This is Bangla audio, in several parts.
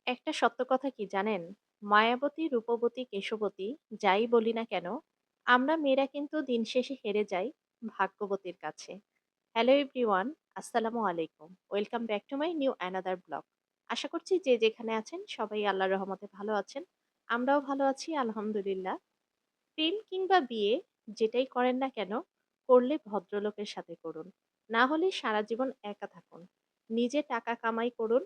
একটা সত্য কথা কি জানেন? মায়াবতী, রূপবতী, কেশবতী যাই বলি না কেন, আমরা মেয়েরা কিন্তু দিন শেষে হেরে যাই ভাগ্যবতীর কাছে। হ্যালো এভরিওয়ান, আসসালামু আলাইকুম। Welcome back to my new another blog. আশা করছি যে যেখানে আছেন সবাই আল্লাহর রহমতে ভালো আছেন। আমরাও ভালো আছি আলহামদুলিল্লাহ। প্রেম কিংবা বিয়ে যেটাই করেন না কেন, করলে ভদ্রলোকের সাথে করুন। না হলে সারা জীবন একা থাকুন। নিজে টাকা কামাই করুন,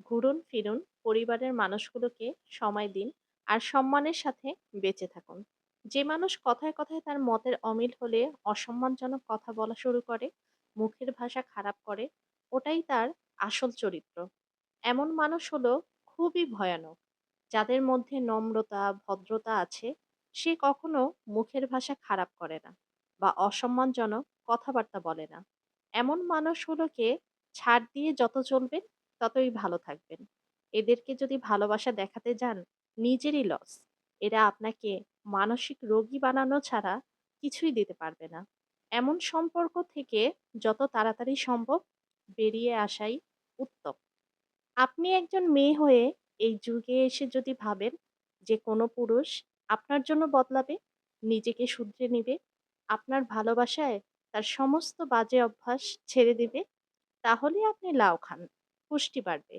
ঘুরুন ফিরুন, পরিবারের মানুষগুলোকে সময় দিন, আর সম্মানের সাথে বেঁচে থাকুন। যে মানুষ কথায় কথায় তার মতের অমিল হলে অসম্মানজনক কথা বলা শুরু করে, মুখের ভাষা খারাপ করে, ওটাই তার আসল চরিত্র। এমন মানুষ হলো খুবই ভয়ানক। যাদের মধ্যে নম্রতা, ভদ্রতা আছে, সে কখনো মুখের ভাষা খারাপ করে না বা অসম্মানজনক কথাবার্তা বলে না। এমন মানুষগুলোকে ছাড় দিয়ে যত চলবেন, ততই ভালো থাকবেন। এদেরকে যদি ভালোবাসা দেখাতে যান, নিজেরই লস। এরা আপনাকে মানসিক রোগী বানানো ছাড়া কিছুই দিতে পারবে না। এমন সম্পর্ক থেকে যত তাড়াতাড়ি সম্ভব বেরিয়ে আসাই উত্তম। আপনি একজন মেয়ে হয়ে এই যুগে এসে যদি ভাবেন যে কোনো পুরুষ আপনার জন্য বদলাবে, নিজেকে শুধরে নিবে, আপনার ভালোবাসায় তার সমস্ত বাজে অভ্যাস ছেড়ে দিবে, তাহলে আপনি লাউ খান, পুষ্টি বাড়বে।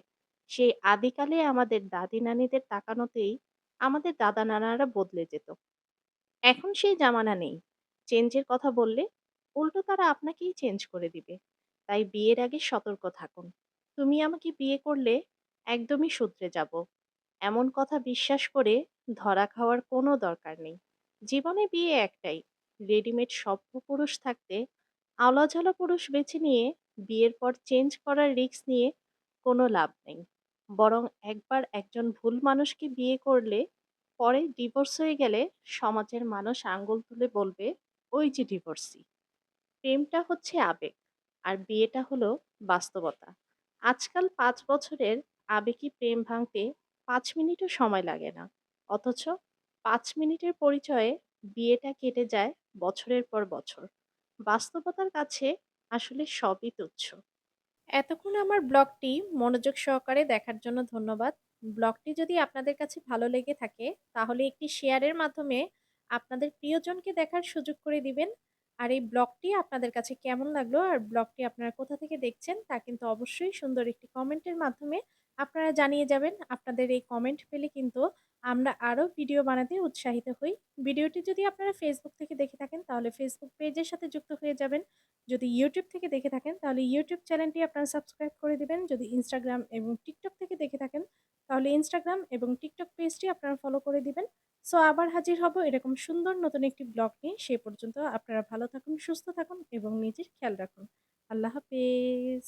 সেই আদিকালে আমাদের দাদি নানিদের তাকানোতেই আমাদের দাদা নানারা বদলে যেত। এখন সেই জামানা নেই। চেঞ্জের কথা বললে উল্টো তারা আপনাকেই চেঞ্জ করে দিবে। তাই বিয়ের আগে সতর্ক থাকুন। তুমি আমাকে বিয়ে করলে একদমই শুধরে যাব, এমন কথা বিশ্বাস করে ধরা খাওয়ার কোনো দরকার নেই। জীবনে বিয়ে একটাই। রেডিমেড সভ্য পুরুষ থাকতে আওলাঝালা পুরুষ বেছে নিয়ে বিয়ের পর চেঞ্জ করার রিস্ক নিয়ে কোনো লাভ নেই। বরং একবার একজন ভুল মানুষকে বিয়ে করলে পরে ডিভোর্স হয়ে গেলে সমাজের মানুষ আঙ্গুল তুলে বলবে, ওই যে ডিভোর্সি। প্রেমটা হচ্ছে আবেগ, আর বিয়েটা হলো বাস্তবতা। আজকাল ৫ বছরের আবেগী প্রেম ভাঙতে ৫ মিনিটও সময় লাগে না, অথচ ৫ মিনিটের পরিচয়ে বিয়েটা কেটে যায় বছরের পর বছর। বাস্তবতার কাছে আসলে সবই তুচ্ছ। এতক্ষণ আমার ব্লগটি মনোযোগ সহকারে দেখার জন্য ধন্যবাদ। ব্লগটি যদি আপনাদের কাছে ভালো লেগে থাকে, তাহলে একটি শেয়ারের মাধ্যমে আপনাদের প্রিয়জনকে দেখার সুযোগ করে দিবেন। আর এই ব্লগটি আপনাদের কাছে কেমন লাগলো আর ব্লগটি আপনারা কোথা থেকে দেখছেন তা কিন্তু অবশ্যই সুন্দর একটি কমেন্টের মাধ্যমে আপনারা জানিয়ে যাবেন। আপনাদের এই কমেন্ট পেলে কিন্তু আমরা আরও ভিডিও বানাতে উৎসাহিত হই। ভিডিওটি যদি আপনারা ফেসবুক থেকে দেখে থাকেন তাহলে ফেসবুক পেজের সাথে যুক্ত হয়ে যাবেন। যদি ইউটিউব থেকে দেখে থাকেন তাহলে ইউটিউব চ্যানেলটি আপনারা সাবস্ক্রাইব করে দিবেন। যদি ইনস্টাগ্রাম এবং টিকটক থেকে দেখে থাকেন তাহলে ইনস্টাগ্রাম এবং টিকটক পেজটি আপনারা ফলো করে দিবেন। সো আবার হাজির হব এরকম সুন্দর নতুন একটি ব্লগ নিয়ে। সে পর্যন্ত আপনারা ভালো থাকুন, সুস্থ থাকুন এবং নিজের খেয়াল রাখুন। আল্লাহ হাফেজ।